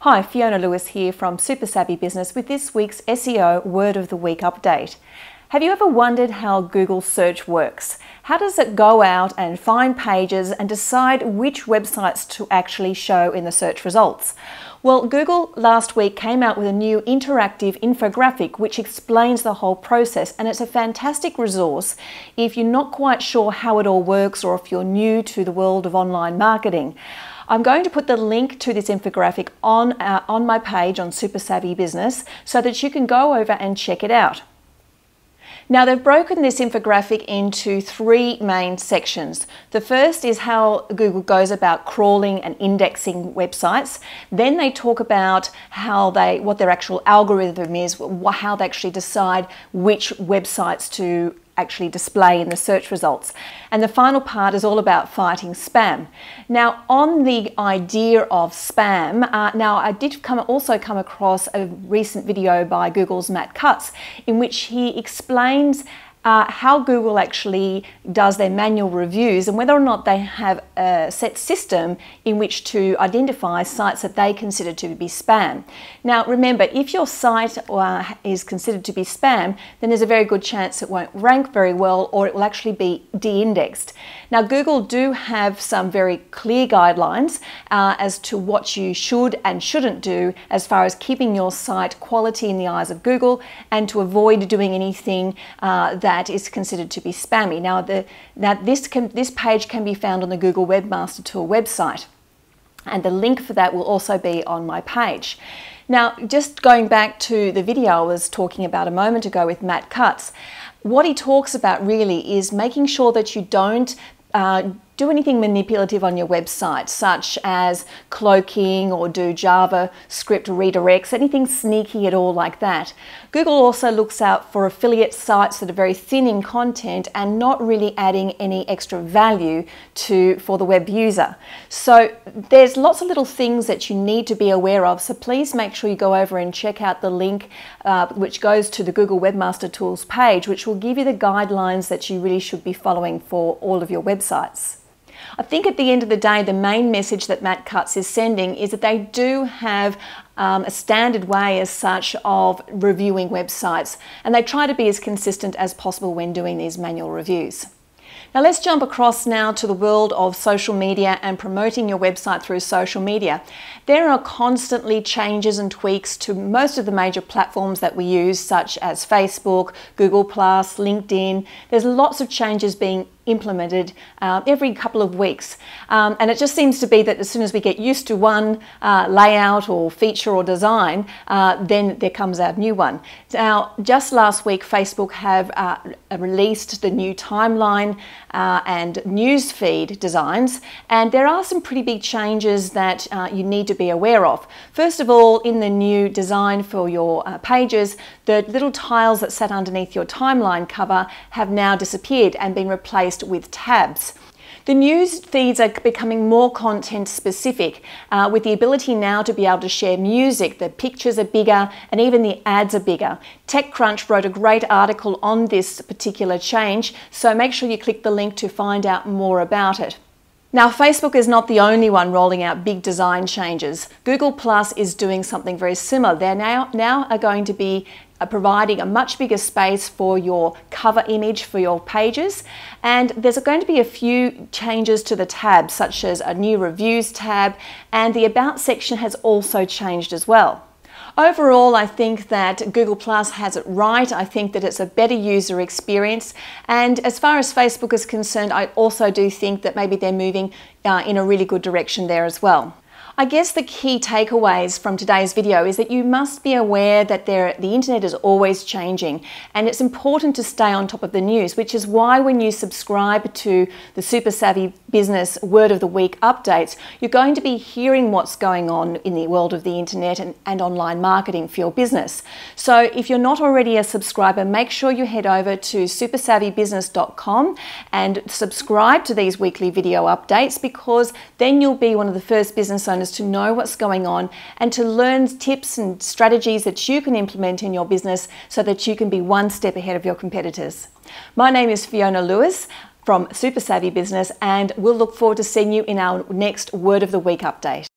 Hi, Fiona Lewis here from Super Savvy Business with this week's SEO Word of the Week update. Have you ever wondered how Google search works? How does it go out and find pages and decide which websites to actually show in the search results? Well, Google last week came out with a new interactive infographic which explains the whole process, and it's a fantastic resource if you're not quite sure how it all works or if you're new to the world of online marketing. I'm going to put the link to this infographic on my page on Super Savvy Business so that you can go over and check it out. Now, they've broken this infographic into three main sections. The first is how Google goes about crawling and indexing websites. Then they talk about what their actual algorithm is, how they actually decide which websites to actually display in the search results. And the final part is all about fighting spam. Now, on the idea of spam, now I did also come across a recent video by Google's Matt Cutts in which he explains how Google actually does their manual reviews and whether or not they have a set system in which to identify sites that they consider to be spam. Now remember, if your site is considered to be spam, then there's a very good chance it won't rank very well or it will actually be de-indexed. Now Google do have some very clear guidelines as to what you should and shouldn't do as far as keeping your site quality in the eyes of Google and to avoid doing anything that is considered to be spammy. Now, this page can be found on the Google Webmaster Tool website, and the link for that will also be on my page. Now, just going back to the video I was talking about a moment ago with Matt Cutts, what he talks about really is making sure that you don't do anything manipulative on your website, such as cloaking or do JavaScript redirects, anything sneaky at all like that. Google also looks out for affiliate sites that are very thin in content and not really adding any extra value for the web user. So there's lots of little things that you need to be aware of, so please make sure you go over and check out the link which goes to the Google Webmaster Tools page, which will give you the guidelines that you really should be following for all of your websites. I think at the end of the day, the main message that Matt Cutts is sending is that they do have a standard way as such of reviewing websites, and they try to be as consistent as possible when doing these manual reviews. Now let's jump across now to the world of social media and promoting your website through social media. There are constantly changes and tweaks to most of the major platforms that we use, such as Facebook, Google+, LinkedIn. There's lots of changes being implemented every couple of weeks, and it just seems to be that as soon as we get used to one layout or feature or design, then there comes a new one. Now, just last week Facebook have released the new timeline and newsfeed designs, and there are some pretty big changes that you need to be aware of. First of all, in the new design for your pages, the little tiles that sat underneath your timeline cover have now disappeared and been replaced with tabs. The news feeds are becoming more content specific, with the ability now to be able to share music. The pictures are bigger and even the ads are bigger. TechCrunch wrote a great article on this particular change, so make sure you click the link to find out more about it. Now, Facebook is not the only one rolling out big design changes. Google Plus is doing something very similar. They now are going to be providing a much bigger space for your cover image for your pages, and there's going to be a few changes to the tabs, such as a new reviews tab, and the About section has also changed as well. Overall, I think that Google Plus has it right. I think that it's a better user experience. And as far as Facebook is concerned, I also do think that maybe they're moving in a really good direction there as well. I guess the key takeaways from today's video is that you must be aware that the internet is always changing, and it's important to stay on top of the news, which is why when you subscribe to the Super Savvy Business Word of the Week updates, you're going to be hearing what's going on in the world of the internet and online marketing for your business. So if you're not already a subscriber, make sure you head over to supersavvybusiness.com and subscribe to these weekly video updates, because then you'll be one of the first business owners to know what's going on and to learn tips and strategies that you can implement in your business so that you can be one step ahead of your competitors. My name is Fiona Lewis from Super Savvy Business, and we'll look forward to seeing you in our next Word of the Week update.